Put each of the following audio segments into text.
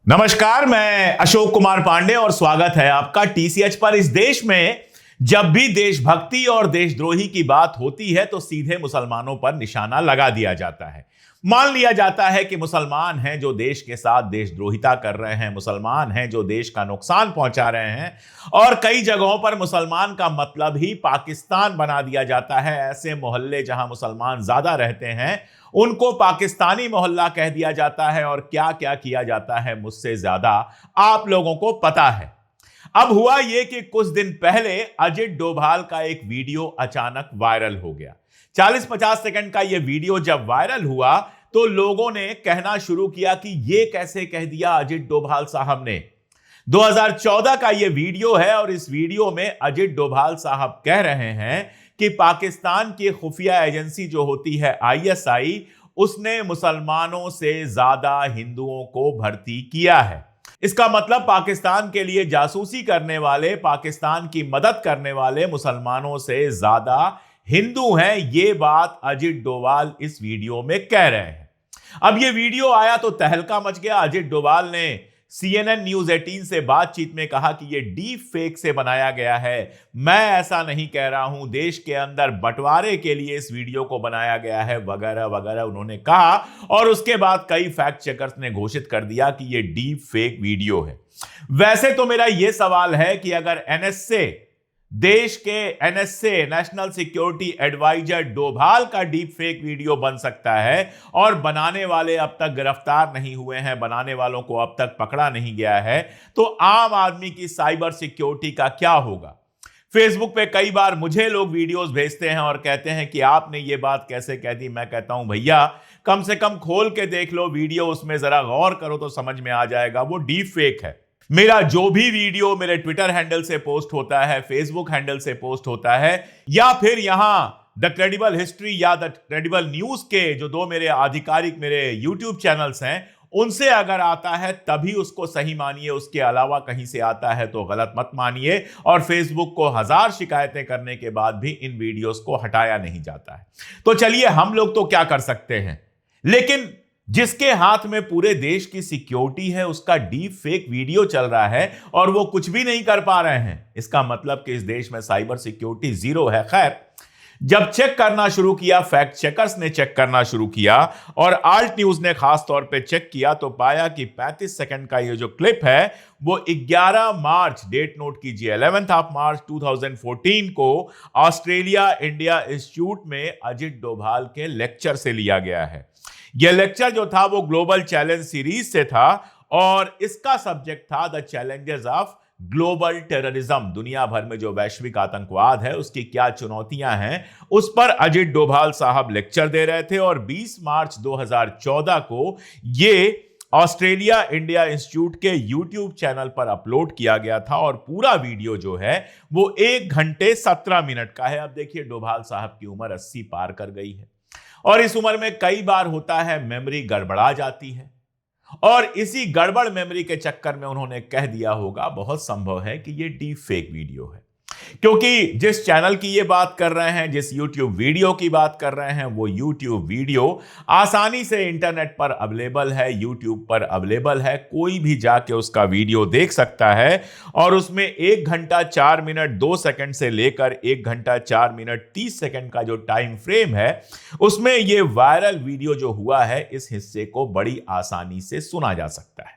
नमस्कार, मैं अशोक कुमार पांडे और स्वागत है आपका टीसीएच पर। इस देश में जब भी देशभक्ति और देशद्रोही की बात होती है तो सीधे मुसलमानों पर निशाना लगा दिया जाता है। मान लिया जाता है कि मुसलमान हैं जो देश के साथ देशद्रोहिता कर रहे हैं, मुसलमान हैं जो देश का नुकसान पहुंचा रहे हैं, और कई जगहों पर मुसलमान का मतलब ही पाकिस्तान बना दिया जाता है। ऐसे मोहल्ले जहां मुसलमान ज्यादा रहते हैं उनको पाकिस्तानी मोहल्ला कह दिया जाता है, और क्या क्या किया जाता है मुझसे ज्यादा आप लोगों को पता है। अब हुआ यह कि कुछ दिन पहले अजित डोभाल का एक वीडियो अचानक वायरल हो गया। 40-50 सेकंड का यह वीडियो जब वायरल हुआ तो लोगों ने कहना शुरू किया कि यह कैसे कह दिया अजित डोभाल साहब ने। 2014 का यह वीडियो है और इस वीडियो में अजित डोभाल साहब कह रहे हैं कि पाकिस्तान की खुफिया एजेंसी जो होती है आईएसआई, उसने मुसलमानों से ज्यादा हिंदुओं को भर्ती किया है। इसका मतलब पाकिस्तान के लिए जासूसी करने वाले, पाकिस्तान की मदद करने वाले मुसलमानों से ज्यादा हिंदू हैं। यह बात अजित डोभाल इस वीडियो में कह रहे हैं। अब यह वीडियो आया तो तहलका मच गया। अजित डोभाल ने CNN न्यूज 18 से बातचीत में कहा कि यह डीप फेक से बनाया गया है, मैं ऐसा नहीं कह रहा हूं, देश के अंदर बंटवारे के लिए इस वीडियो को बनाया गया है, वगैरह वगैरह उन्होंने कहा। और उसके बाद कई फैक्ट चेकर्स ने घोषित कर दिया कि यह डीप फेक वीडियो है। वैसे तो मेरा यह सवाल है कि अगर NSA, देश के NSA national security adviser Doval का डीप फेक वीडियो बन सकता है और बनाने वाले अब तक गिरफ्तार नहीं हुए हैं, बनाने वालों को अब तक पकड़ा नहीं गया है, तो आम आदमी की साइबर सिक्योरिटी का क्या होगा। फेसबुक पे कई बार मुझे लोग वीडियोस भेजते हैं और कहते हैं कि आपने ये बात कैसे कह दी। मैं कहता हूं भैया, कम से कम खोल के देख लो वीडियो, उसमें जरा गौर करो तो समझ में आ जाएगा वो डीप फेक है। मेरा जो भी वीडियो मेरे ट्विटर हैंडल से पोस्ट होता है, फेसबुक हैंडल से पोस्ट होता है, या फिर यहां द क्रेडिबल हिस्ट्री या द क्रेडिबल न्यूज के जो दो मेरे आधिकारिक मेरे यूट्यूब चैनल्स हैं, उनसे अगर आता है तभी उसको सही मानिए, उसके अलावा कहीं से आता है तो गलत मत मानिए। और फेसबुक को 1000 शिकायतें करने के बाद भी इन वीडियोस को हटाया नहीं जाता है। तो चलिए, हम लोग तो क्या कर सकते हैं, लेकिन जिसके हाथ में पूरे देश की सिक्योरिटी है उसका डीप फेक वीडियो चल रहा है और वो कुछ भी नहीं कर पा रहे हैं, इसका मतलब कि इस देश में साइबर सिक्योरिटी जीरो है। खैर, जब चेक करना शुरू किया, फैक्ट चेकर्स ने चेक करना शुरू किया और आल्ट न्यूज ने खास तौर पे चेक किया, तो पाया कि 35 सेकंड का ये जो क्लिप है वो 11 मार्च, डेट नोट कीजिए, 11 मार्च 2014 को ऑस्ट्रेलिया इंडिया इंस्टीट्यूट में अजित डोभाल के लेक्चर से लिया गया है। यह लेक्चर जो था वो ग्लोबल चैलेंज सीरीज से था और इसका सब्जेक्ट था the challenges of global terrorism. दुनिया भर में जो वैश्विक आतंकवाद है उसकी क्या चुनौतियां हैं, उस पर अजित डोभाल साहब लेक्चर दे रहे थे। और 20 मार्च 2014 को ये ऑस्ट्रेलिया इंडिया इंस्टीट्यूट के यूट्यूब चैनल पर अपलोड किया गया था और पूरा वीडियो जो है वो 1 घंटे 17 मिनट का है। अब देखिए, डोभाल साहब की उम्र 80 पार कर गई है और इस उम्र में कई बार होता है मेमोरी गड़बड़ा जाती है, और इसी गड़बड़ मेमोरी के चक्कर में उन्होंने कह दिया होगा, बहुत संभव है कि यह डीप फेक वीडियो है। क्योंकि जिस चैनल की ये बात कर रहे हैं, जिस YouTube वीडियो की बात कर रहे हैं, वो YouTube वीडियो आसानी से इंटरनेट पर अवेलेबल है, YouTube पर अवेलेबल है, कोई भी जाके उसका वीडियो देख सकता है। और उसमें 1 घंटा 4 मिनट 2 सेकंड से लेकर 1 घंटा 4 मिनट 30 सेकंड का जो टाइम फ्रेम है, उसमें ये वायरल वीडियो जो हुआ है, इस हिस्से को बड़ी आसानी से सुना जा सकता है।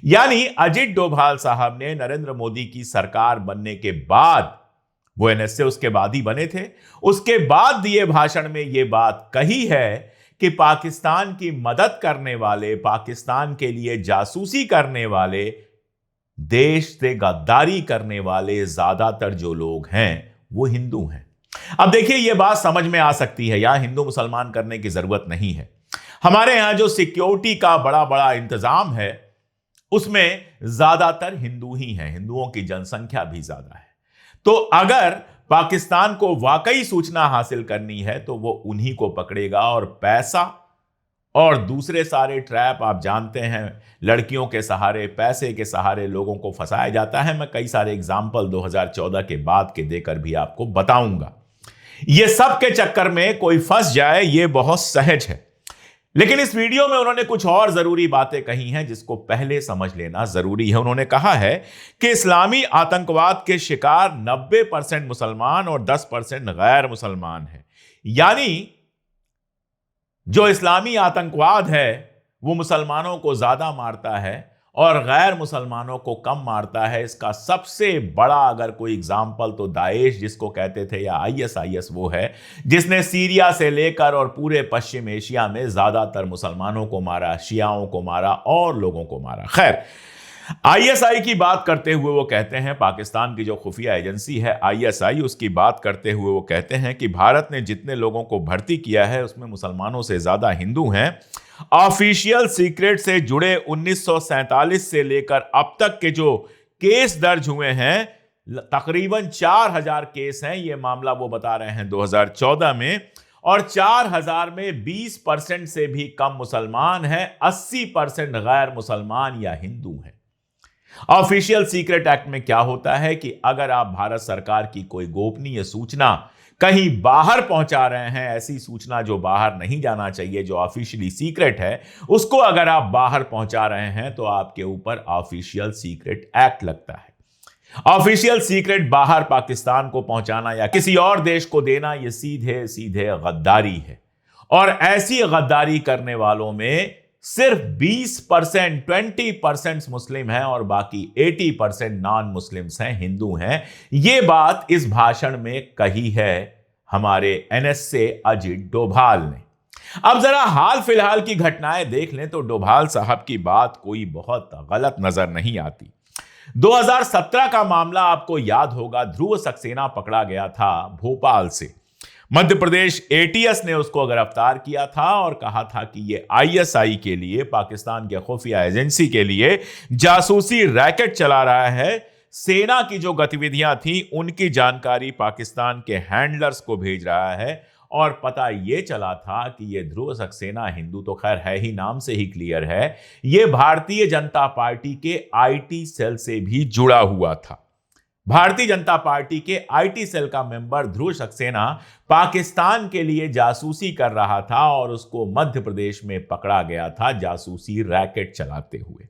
यानी अजित डोभाल साहब ने नरेंद्र मोदी की सरकार बनने के बाद, वो NSA उसके बाद ही बने थे, उसके बाद दिए भाषण में यह बात कही है कि पाकिस्तान की मदद करने वाले, पाकिस्तान के लिए जासूसी करने वाले, देश से गद्दारी करने वाले ज्यादातर जो लोग हैं वो हिंदू हैं। अब देखिए, यह बात समझ में आ सकती है, यहां हिंदू मुसलमान करने की जरूरत नहीं है। हमारे यहां जो सिक्योरिटी का बड़ा बड़ा इंतजाम है उसमें ज्यादातर हिंदू ही हैं, हिंदुओं की जनसंख्या भी ज्यादा है। तो अगर पाकिस्तान को वाकई सूचना हासिल करनी है तो वो उन्हीं को पकड़ेगा, और पैसा और दूसरे सारे ट्रैप आप जानते हैं, लड़कियों के सहारे, पैसे के सहारे लोगों को फंसाया जाता है। मैं कई सारे एग्जाम्पल 2014 के बाद के देकर भी आपको बताऊंगा। ये सब के चक्कर में कोई फंस जाए, ये बहुत सहज है। लेकिन इस वीडियो में उन्होंने कुछ और जरूरी बातें कही हैं जिसको पहले समझ लेना जरूरी है। उन्होंने कहा है कि इस्लामी आतंकवाद के शिकार 90% मुसलमान और 10% गैर मुसलमान हैं। यानी जो इस्लामी आतंकवाद है वो मुसलमानों को ज्यादा मारता है और गैर मुसलमानों को कम मारता है। इसका सबसे बड़ा अगर कोई एग्जाम्पल तो दाएश जिसको कहते थे, या आईएसआईएस वो है जिसने सीरिया से लेकर और पूरे पश्चिम एशिया में ज्यादातर मुसलमानों को मारा, शियाओं को मारा और लोगों को मारा। खैर, आईएसआई की बात करते हुए वो कहते हैं, पाकिस्तान की जो खुफिया एजेंसी है आईएसआई, उसकी बात करते हुए वो कहते हैं कि भारत ने जितने लोगों को भर्ती किया है उसमें मुसलमानों से ज्यादा हिंदू हैं। ऑफिशियल सीक्रेट से जुड़े 1947 से लेकर अब तक के जो केस दर्ज हुए हैं, तकरीबन 4000 केस हैं। ये मामला वो बता रहे हैं 2014 में, और 4000 में 20% से भी कम मुसलमान हैं, 80% गैर मुसलमान या हिंदू हैं। ऑफिशियल सीक्रेट एक्ट में क्या होता है कि अगर आप भारत सरकार की कोई गोपनीय सूचना कहीं बाहर पहुंचा रहे हैं, ऐसी सूचना जो बाहर नहीं जाना चाहिए, जो ऑफिशियली सीक्रेट है, उसको अगर आप बाहर पहुंचा रहे हैं तो आपके ऊपर ऑफिशियल सीक्रेट एक्ट लगता है। ऑफिशियल सीक्रेट बाहर पाकिस्तान को पहुंचाना या किसी और देश को देना, यह सीधे सीधे गद्दारी है। और ऐसी गद्दारी करने वालों में सिर्फ 20%, 20% मुस्लिम हैं और बाकी 80% नॉन मुस्लिम्स हैं, हिंदू हैं। यह बात इस भाषण में कही है हमारे एनएसए अजित डोभाल ने। अब जरा हाल फिलहाल की घटनाएं देख लें तो डोभाल साहब की बात कोई बहुत गलत नजर नहीं आती। 2017 का मामला आपको याद होगा, ध्रुव सक्सेना पकड़ा गया था भोपाल से। मध्य प्रदेश एटीएस ने उसको गिरफ्तार किया था और कहा था कि ये आईएसआई के लिए, पाकिस्तान के खुफिया एजेंसी के लिए जासूसी रैकेट चला रहा है। सेना की जो गतिविधियां थी उनकी जानकारी पाकिस्तान के हैंडलर्स को भेज रहा है। और पता यह चला था कि यह ध्रुव सक्सेना हिंदू तो खैर है ही, नाम से ही क्लियर है, यह भारतीय जनता पार्टी के आईटी सेल से भी जुड़ा हुआ था। भारतीय जनता पार्टी के आईटी सेल का मेंबर ध्रुव सक्सेना पाकिस्तान के लिए जासूसी कर रहा था और उसको मध्य प्रदेश में पकड़ा गया था जासूसी रैकेट चलाते हुए।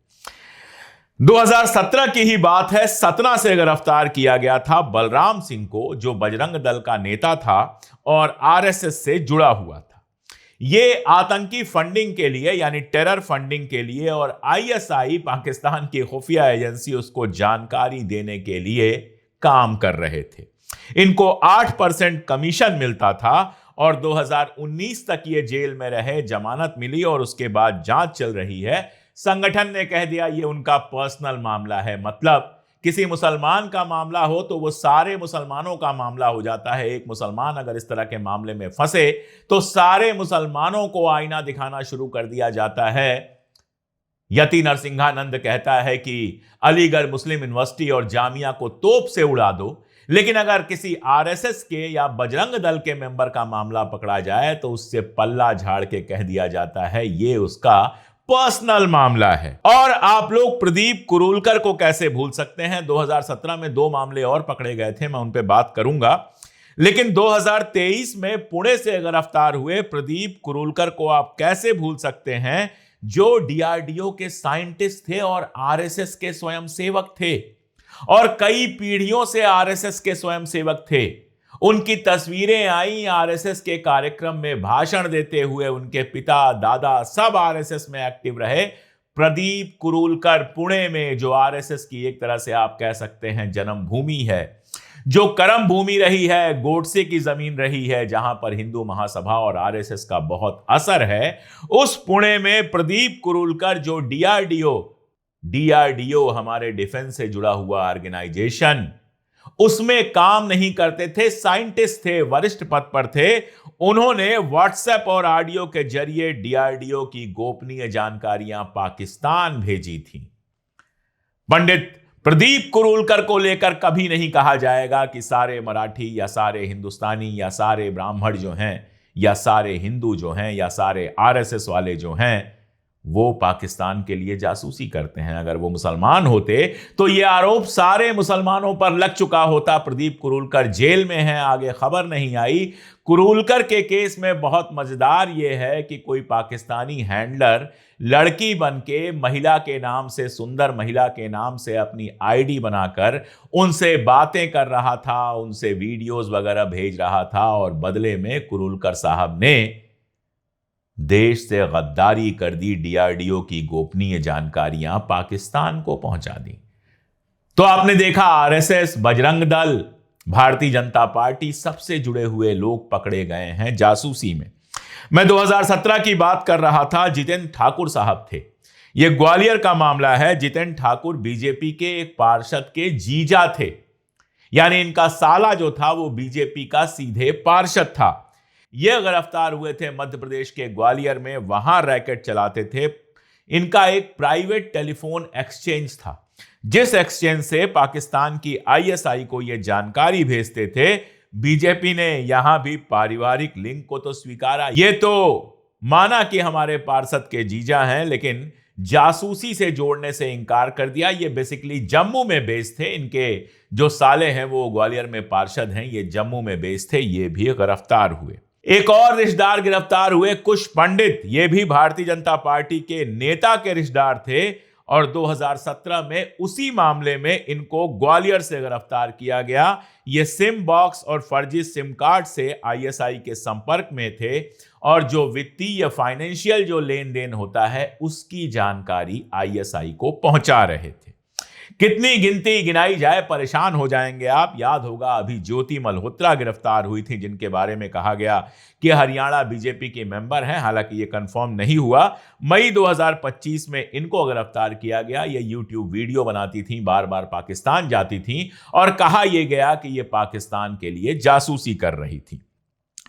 2017 की ही बात है, सतना से गिरफ्तार किया गया था बलराम सिंह को, जो बजरंग दल का नेता था और आरएसएस से जुड़ा हुआ था। ये आतंकी फंडिंग के लिए, यानी टेरर फंडिंग के लिए, और आईएसआई पाकिस्तान की खुफिया एजेंसी उसको जानकारी देने के लिए काम कर रहे थे। इनको 8% कमीशन मिलता था और 2019 तक ये जेल में रहे, जमानत मिली और उसके बाद जांच चल रही है। संगठन ने कह दिया ये उनका पर्सनल मामला है। मतलब किसी मुसलमान का मामला हो तो वो सारे मुसलमानों का मामला हो जाता है। एक मुसलमान अगर इस तरह के मामले में फंसे तो सारे मुसलमानों को आईना दिखाना शुरू कर दिया जाता है। यति नरसिंहानंद कहता है कि अलीगढ़ मुस्लिम यूनिवर्सिटी और जामिया को तोप से उड़ा दो, लेकिन अगर किसी आरएसएस के या बजरंग दल के मेंबर का मामला पकड़ा जाए तो उससे पल्ला झाड़ के कह दिया जाता है ये उसका पर्सनल मामला है। और आप लोग प्रदीप कुरूलकर को कैसे भूल सकते हैं? 2017 में 2 मामले और पकड़े गए थे, मैं उन पे बात करूंगा। लेकिन 2023 में पुणे से गिरफ्तार हुए प्रदीप कुरूलकर को आप कैसे भूल सकते हैं, जो डीआरडीओ के साइंटिस्ट थे और आरएसएस के स्वयंसेवक थे और कई पीढ़ियों से आरएसएस के स्वयंसेवक थे। उनकी तस्वीरें आई आरएसएस के कार्यक्रम में भाषण देते हुए, उनके पिता दादा सब आरएसएस में एक्टिव रहे। प्रदीप कुरूलकर पुणे में, जो आरएसएस की एक तरह से आप कह सकते हैं जन्मभूमि है, जो कर्म भूमि रही है, गोडसे की जमीन रही है, जहां पर हिंदू महासभा और आरएसएस का बहुत असर है, उस पुणे में प्रदीप कुरूलकर, जो डीआरडीओ हमारे डिफेंस से जुड़ा हुआ ऑर्गेनाइजेशन, उसमें काम नहीं करते थे, साइंटिस्ट थे, वरिष्ठ पद पर थे। उन्होंने व्हाट्सएप और ऑडियो के जरिए डीआरडीओ की गोपनीय जानकारियां पाकिस्तान भेजी थी। पंडित प्रदीप कुरूलकर को लेकर कभी नहीं कहा जाएगा कि सारे मराठी या सारे हिंदुस्तानी या सारे ब्राह्मण जो हैं या सारे हिंदू जो हैं या सारे आरएसएस वाले जो हैं वो पाकिस्तान के लिए जासूसी करते हैं। अगर वो मुसलमान होते तो ये आरोप सारे मुसलमानों पर लग चुका होता। प्रदीप कुरूलकर जेल में है, आगे खबर नहीं आई। कुरूलकर के केस में बहुत मजेदार ये है कि कोई पाकिस्तानी हैंडलर लड़की बनके महिला के नाम से, सुंदर महिला के नाम से अपनी आईडी बनाकर उनसे बातें कर रहा था, उनसे वीडियोस वगैरह भेज रहा था और बदले में कुरूलकर साहब ने देश से गद्दारी कर दी, डीआरडीओ की गोपनीय जानकारियां पाकिस्तान को पहुंचा दी। तो आपने देखा आरएसएस, बजरंग दल, भारतीय जनता पार्टी, सबसे जुड़े हुए लोग पकड़े गए हैं जासूसी में। मैं 2017 की बात कर रहा था, जितेंद्र ठाकुर साहब थे। यह ग्वालियर का मामला है। जितेंद्र ठाकुर बीजेपी के एक पार्षद के जीजा थे, यानी इनका साला जो था वो बीजेपी का सीधे पार्षद था। ये गिरफ्तार हुए थे मध्य प्रदेश के ग्वालियर में, वहां रैकेट चलाते थे। इनका एक प्राइवेट टेलीफोन एक्सचेंज था, जिस एक्सचेंज से पाकिस्तान की आईएसआई को ये जानकारी भेजते थे। बीजेपी ने यहां भी पारिवारिक लिंक को तो स्वीकारा, ये तो माना कि हमारे पार्षद के जीजा हैं, लेकिन जासूसी से जोड़ने से इंकार कर दिया। ये बेसिकली जम्मू में बेस्ड थे, इनके जो साले हैं वो ग्वालियर में पार्षद हैं, ये जम्मू में बेस्ड थे। ये भी गिरफ्तार हुए। एक और रिश्तेदार गिरफ्तार हुए, कुश पंडित। ये भी भारतीय जनता पार्टी के नेता के रिश्तेदार थे और 2017 में उसी मामले में इनको ग्वालियर से गिरफ्तार किया गया। ये सिम बॉक्स और फर्जी सिम कार्ड से आईएसआई के संपर्क में थे और जो वित्तीय या फाइनेंशियल जो लेन देन होता है उसकी जानकारी आईएसआई को पहुंचा रहे थे। कितनी गिनती गिनाई जाए परेशान हो जाएंगे आप। याद होगा अभी ज्योति मल्होत्रा गिरफ्तार हुई थी, जिनके बारे में कहा गया कि हरियाणा बीजेपी के मेंबर हैं, हालांकि ये कंफर्म नहीं हुआ। मई 2025 में इनको गिरफ्तार किया गया। ये यूट्यूब वीडियो बनाती थी, बार बार पाकिस्तान जाती थी और कहा यह गया कि ये पाकिस्तान के लिए जासूसी कर रही थी।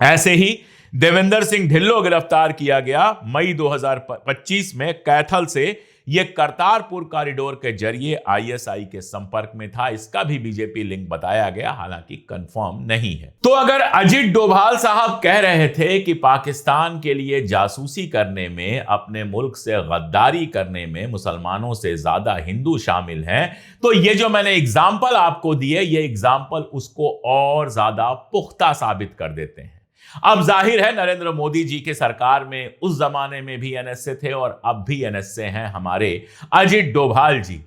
ऐसे ही देवेंद्र सिंह ढिल्लो गिरफ्तार किया गया मई 2025 में कैथल से। यह करतारपुर कॉरिडोर के जरिए आईएसआई के संपर्क में था। इसका भी बीजेपी लिंक बताया गया, हालांकि कंफर्म नहीं है। तो अगर अजित डोभाल साहब कह रहे थे कि पाकिस्तान के लिए जासूसी करने में, अपने मुल्क से गद्दारी करने में मुसलमानों से ज्यादा हिंदू शामिल हैं, तो ये जो मैंने एग्जाम्पल आपको दिए, ये एग्जाम्पल उसको और ज्यादा पुख्ता साबित कर देते हैं। अब जाहिर है नरेंद्र मोदी जी के सरकार में उस जमाने में भी एनएसए थे और अब भी एनएसए हैं हमारे अजित डोभाल जी।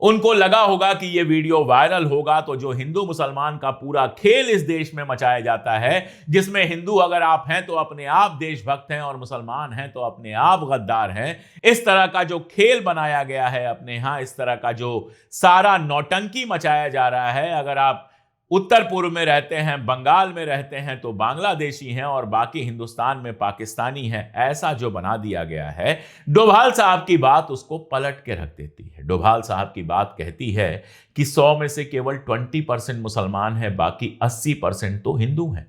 उनको लगा होगा कि यह वीडियो वायरल होगा तो जो हिंदू मुसलमान का पूरा खेल इस देश में मचाया जाता है, जिसमें हिंदू अगर आप हैं तो अपने आप देशभक्त हैं और मुसलमान हैं तो अपने आप गद्दार हैं, इस तरह का जो खेल बनाया गया है अपने यहां, इस तरह का जो सारा नौटंकी मचाया जा रहा है, अगर आप उत्तर पूर्व में रहते हैं, बंगाल में रहते हैं तो बांग्लादेशी हैं और बाकी हिंदुस्तान में पाकिस्तानी हैं, ऐसा जो बना दिया गया है, डोभाल साहब की बात उसको पलट के रख देती है। डोभाल साहब की बात कहती है कि 100 में से केवल 20% मुसलमान हैं, बाकी 80% तो हिंदू हैं।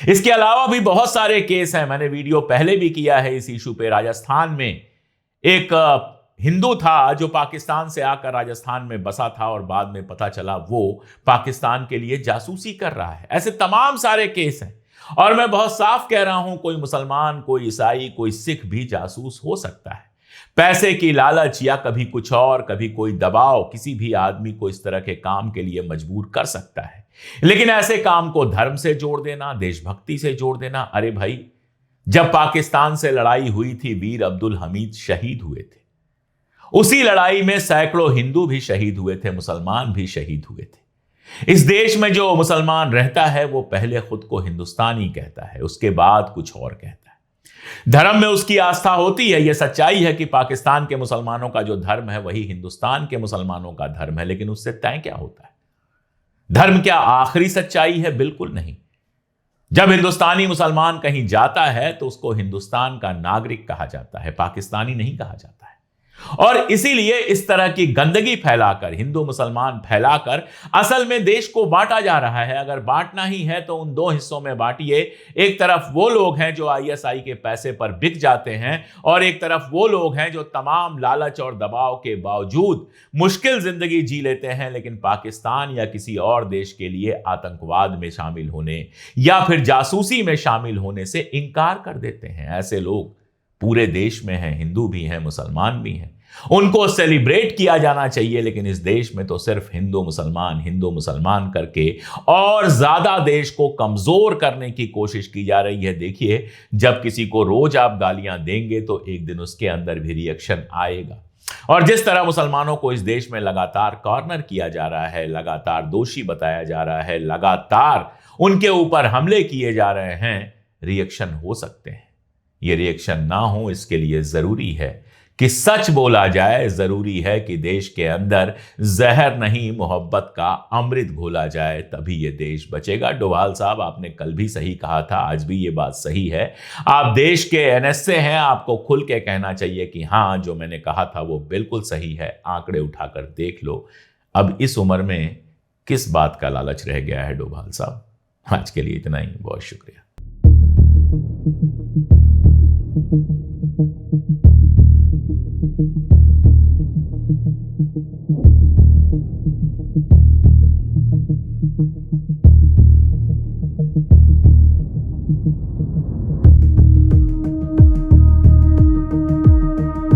इसके अलावा भी बहुत सारे केस हैं, मैंने वीडियो पहले भी किया है इस इशू पे। राजस्थान में एक हिंदू था जो पाकिस्तान से आकर राजस्थान में बसा था और बाद में पता चला वो पाकिस्तान के लिए जासूसी कर रहा है। ऐसे तमाम सारे केस हैं और मैं बहुत साफ कह रहा हूं, कोई मुसलमान, कोई ईसाई, कोई सिख भी जासूस हो सकता है। पैसे की लालच या कभी कुछ और, कभी कोई दबाव किसी भी आदमी को इस तरह के काम के लिए मजबूर कर सकता है। लेकिन ऐसे काम को धर्म से जोड़ देना, देशभक्ति से जोड़ देना, अरे भाई, जब पाकिस्तान से लड़ाई हुई थी, वीर अब्दुल हमीद शहीद हुए थे। उसी लड़ाई में सैकड़ों हिंदू भी शहीद हुए थे, मुसलमान भी शहीद हुए थे। इस देश में जो मुसलमान रहता है वो पहले खुद को हिंदुस्तानी कहता है, उसके बाद कुछ और कहता है। धर्म में उसकी आस्था होती है। यह सच्चाई है कि पाकिस्तान के मुसलमानों का जो धर्म है वही हिंदुस्तान के मुसलमानों का धर्म है, लेकिन उससे तय क्या होता है? धर्म क्या आखिरी सच्चाई है? बिल्कुल नहीं। जब हिंदुस्तानी मुसलमान कहीं जाता है तो उसको हिंदुस्तान का नागरिक कहा जाता है, पाकिस्तानी नहीं कहा जाता है। और इसीलिए इस तरह की गंदगी फैलाकर, हिंदू मुसलमान फैलाकर असल में देश को बांटा जा रहा है। अगर बांटना ही है तो उन दो हिस्सों में बांटिए। एक तरफ वो लोग हैं जो आईएसआई के पैसे पर बिक जाते हैं और एक तरफ वो लोग हैं जो तमाम लालच और दबाव के बावजूद मुश्किल जिंदगी जी लेते हैं, लेकिन पाकिस्तान या किसी और देश के लिए आतंकवाद में शामिल होने या फिर जासूसी में शामिल होने से इंकार कर देते हैं। ऐसे लोग पूरे देश में हैं, हिंदू भी हैं, मुसलमान भी हैं, उनको सेलिब्रेट किया जाना चाहिए। लेकिन इस देश में तो सिर्फ हिंदू मुसलमान करके और ज्यादा देश को कमजोर करने की कोशिश की जा रही है। देखिए, जब किसी को रोज आप गालियां देंगे तो एक दिन उसके अंदर भी रिएक्शन आएगा। और जिस तरह मुसलमानों को इस देश में लगातार कॉर्नर किया जा रहा है, लगातार दोषी बताया जा रहा है, लगातार उनके ऊपर हमले किए जा रहे हैं, रिएक्शन हो सकते हैं। ये रिएक्शन ना हो, इसके लिए जरूरी है कि सच बोला जाए, जरूरी है कि देश के अंदर जहर नहीं मोहब्बत का अमृत घोला जाए, तभी ये देश बचेगा। डोभाल साहब, आपने कल भी सही कहा था, आज भी ये बात सही है। आप देश के एनएसए हैं, आपको खुल के कहना चाहिए कि हाँ, जो मैंने कहा था वो बिल्कुल सही है, आंकड़े उठाकर देख लो। अब इस उम्र में किस बात का लालच रह गया है डोभाल साहब। आज के लिए इतना ही, बहुत शुक्रिया। Thank you.